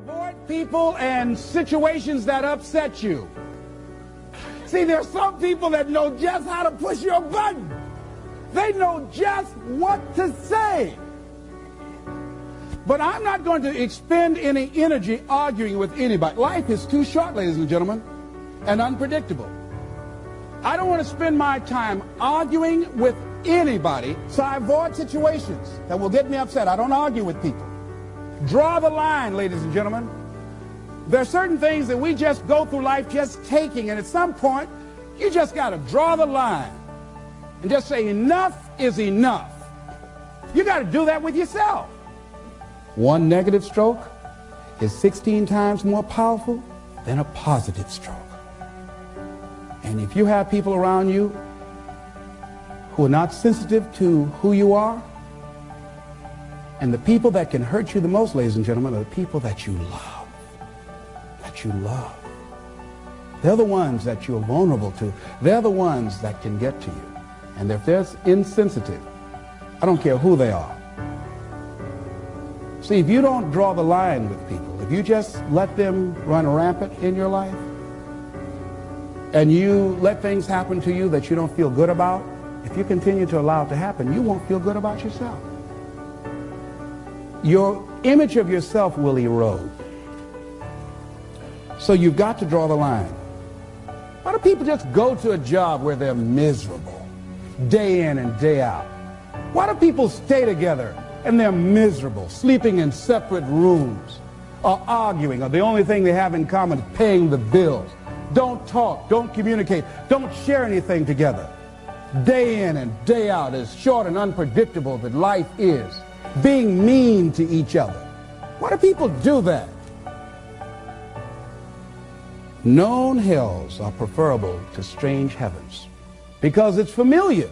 Avoid people and situations that upset you. See, there's some people that know just how to push your button. They know just what to say. But I'm not going to expend any energy arguing with anybody. Life is too short, ladies and gentlemen, and unpredictable. I don't want to spend my time arguing with anybody, so I avoid situations that will get me upset. I don't argue with people. Draw the line, ladies and gentlemen. There are certain things that we just go through life just taking, and at some point, you just got to draw the line and just say enough is enough. You got to do that with yourself. One negative stroke is 16 times more powerful than a positive stroke. And if you have people around you who are not sensitive to who you are, and the people that can hurt you the most, ladies and gentlemen, are the people that you love. That you love. They're the ones that you're vulnerable to. They're the ones that can get to you. And if they're insensitive, I don't care who they are. See, if you don't draw the line with people, if you just let them run rampant in your life, and you let things happen to you that you don't feel good about, if you continue to allow it to happen, you won't feel good about yourself. Your image of yourself will erode. So you've got to draw the line. Why do people just go to a job where they're miserable, day in and day out? Why do people stay together and they're miserable, sleeping in separate rooms, or arguing, or the only thing they have in common is paying the bills? Don't talk, don't communicate, don't share anything together. Day in and day out, as short and unpredictable that life is. Being mean to each other. Why do people do that? Known hells are preferable to strange heavens because it's familiar.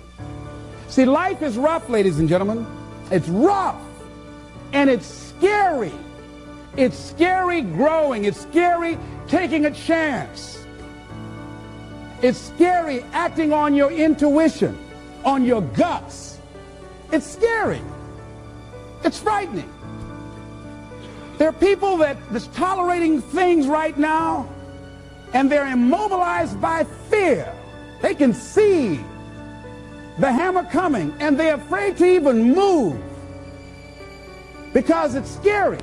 See, life is rough, ladies and gentlemen. It's rough and it's scary. It's scary growing. It's scary taking a chance. It's scary acting on your intuition, on your guts. It's scary. It's frightening. There are people that's tolerating things right now, and they're immobilized by fear. They can see the hammer coming, and they're afraid to even move because it's scary.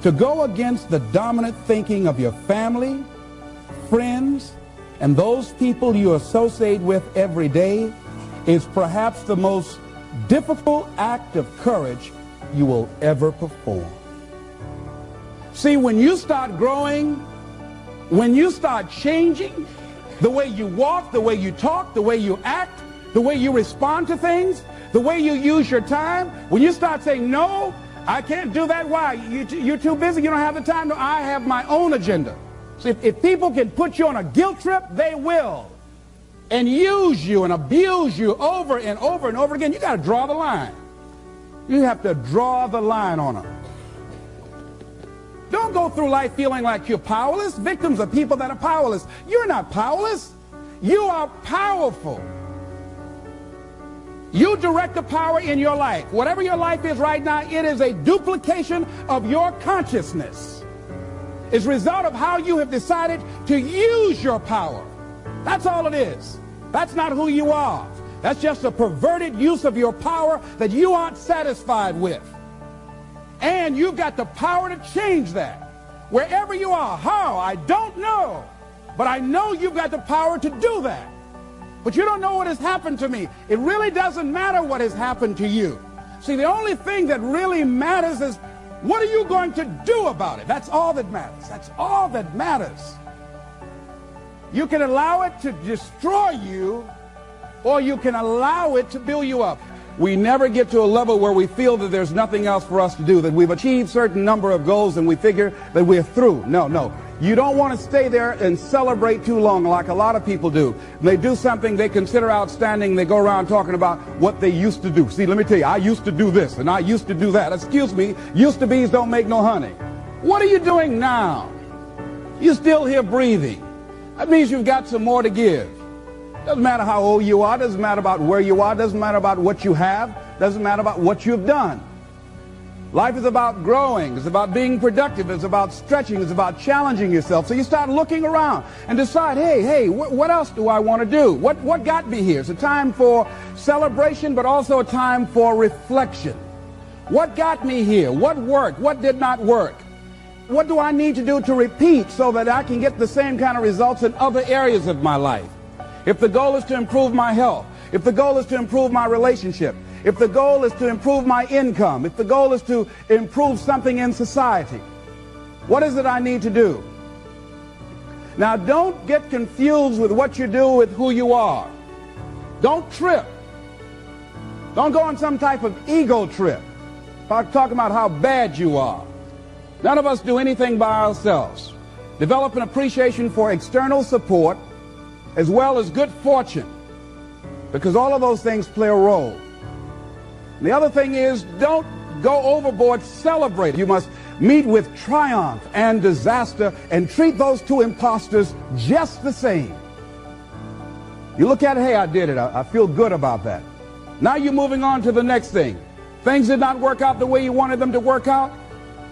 To go against the dominant thinking of your family, friends, and those people you associate with every day is perhaps the most difficult act of courage you will ever perform. See, when you start growing, when you start changing the way you walk, the way you talk, the way you act, the way you respond to things, the way you use your time, when you start saying, no, I can't do that. Why? You're too busy. You don't have the time. No, I have my own agenda. So if people can put you on a guilt trip, they will. And use you and abuse you over and over and over again. You got to draw the line. You have to draw the line on them. Don't go through life feeling like you're powerless. Victims are people that are powerless. You're not powerless. You are powerful. You direct the power in your life. Whatever your life is right now, it is a duplication of your consciousness. It's a result of how you have decided to use your power. That's all it is. That's not who you are. That's just a perverted use of your power that you aren't satisfied with. And you've got the power to change that. Wherever you are, how, I don't know. But I know you've got the power to do that. But you don't know what has happened to me. It really doesn't matter what has happened to you. See, the only thing that really matters is what are you going to do about it? That's all that matters. That's all that matters. You can allow it to destroy you, or you can allow it to build you up. We never get to a level where we feel that there's nothing else for us to do, that we've achieved certain number of goals and we figure that we're through. No. You don't want to stay there and celebrate too long like a lot of people do. They do something they consider outstanding. They go around talking about what they used to do. See, let me tell you, I used to do this and I used to do that. Excuse me, used to be's don't make no honey. What are you doing now? You're still here breathing. That means you've got some more to give. Doesn't matter how old you are, doesn't matter about where you are, doesn't matter about what you have, doesn't matter about what you've done. Life is about growing. It's about being productive. It's about stretching. It's about challenging yourself. So you start looking around and decide, hey, what else do I want to do? What got me here? It's a time for celebration, but also a time for reflection. What got me here? What worked? What did not work? What do I need to do to repeat so that I can get the same kind of results in other areas of my life? If the goal is to improve my health, if the goal is to improve my relationship, if the goal is to improve my income, if the goal is to improve something in society, what is it I need to do? Now, don't get confused with what you do with who you are. Don't trip. Don't go on some type of ego trip, talking about how bad you are. None of us do anything by ourselves. Develop an appreciation for external support as well as good fortune, because all of those things play a role. The other thing is, don't go overboard celebrating. You must meet with triumph and disaster and treat those two imposters just the same. You look at it, hey, I did it. I feel good about that. Now you're moving on to the next thing. Things did not work out the way you wanted them to work out.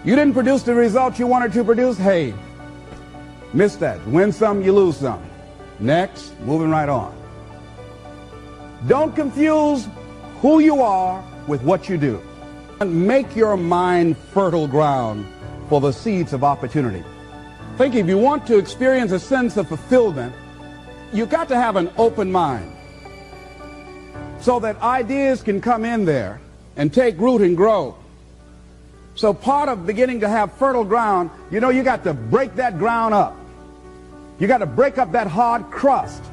You didn't produce the results you wanted to produce. Hey, miss that. Win some, you lose some. Next, moving right on. Don't confuse who you are with what you do. And make your mind fertile ground for the seeds of opportunity. Think, if you want to experience a sense of fulfillment, you've got to have an open mind so that ideas can come in there and take root and grow. So part of beginning to have fertile ground, you got to break that ground up. You got to break up that hard crust.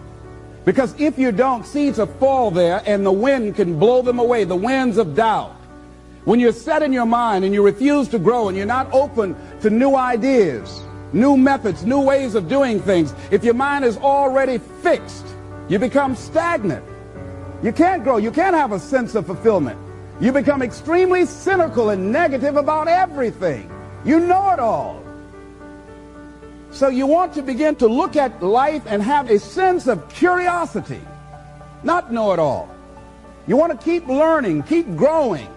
Because if you don't, seeds will fall there and the wind can blow them away, the winds of doubt. When you're set in your mind and you refuse to grow and you're not open to new ideas, new methods, new ways of doing things, if your mind is already fixed, you become stagnant. You can't grow. You can't have a sense of fulfillment. You become extremely cynical and negative about everything. You know it all. So you want to begin to look at life and have a sense of curiosity, not know it all. You want to keep learning, keep growing.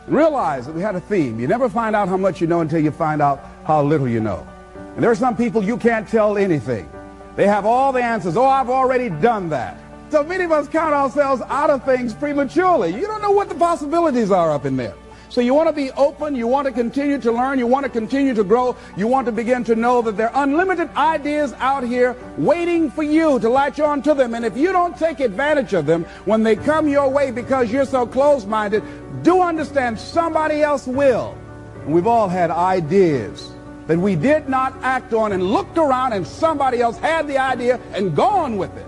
Realize that we had a theme. You never find out how much you know until you find out how little you know. And there are some people you can't tell anything. They have all the answers. Oh, I've already done that. So many of us count ourselves out of things prematurely. You don't know what the possibilities are up in there. So you want to be open, you want to continue to learn, you want to continue to grow, you want to begin to know that there are unlimited ideas out here waiting for you to latch on to them. And if you don't take advantage of them when they come your way because you're so closed-minded, do understand somebody else will. And we've all had ideas that we did not act on and looked around and somebody else had the idea and gone with it.